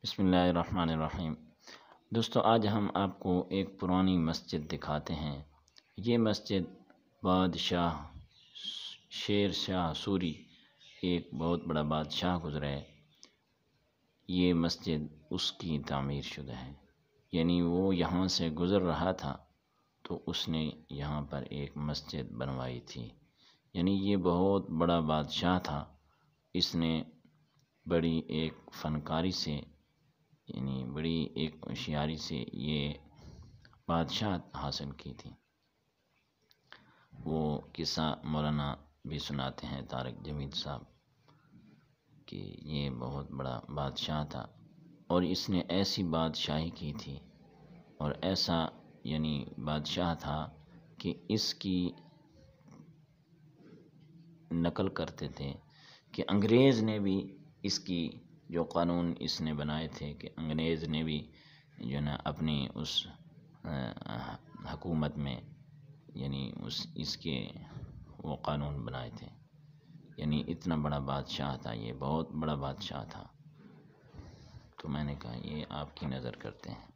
بسم اللہ الرحمن الرحیم۔ دوستو، آج ہم آپ کو ایک پرانی مسجد دکھاتے ہیں۔ یہ مسجد بادشاہ شیر شاہ سوری، ایک بہت بڑا بادشاہ گزرا ہے، یہ مسجد اس کی تعمیر شدہ ہے۔ یعنی وہ یہاں سے گزر رہا تھا تو اس نے یہاں پر ایک مسجد بنوائی تھی۔ یعنی یہ بہت بڑا بادشاہ تھا، اس نے بڑی ایک فنکاری سے، یعنی بڑی ایک ہوشیاری سے یہ بادشاہ حاصل کی تھی۔ وہ قصہ مولانا بھی سناتے ہیں، طارق جمیل صاحب، کہ یہ بہت بڑا بادشاہ تھا اور اس نے ایسی بادشاہی کی تھی اور ایسا یعنی بادشاہ تھا کہ اس کی نقل کرتے تھے کہ انگریز نے بھی اس کی جو قانون اس نے بنائے تھے کہ انگریز نے بھی جو نا اپنی اس حکومت میں یعنی اس کے وہ قانون بنائے تھے۔ یعنی اتنا بڑا بادشاہ تھا، یہ بہت بڑا بادشاہ تھا۔ تو میں نے کہا یہ آپ کی نظر کرتے ہیں۔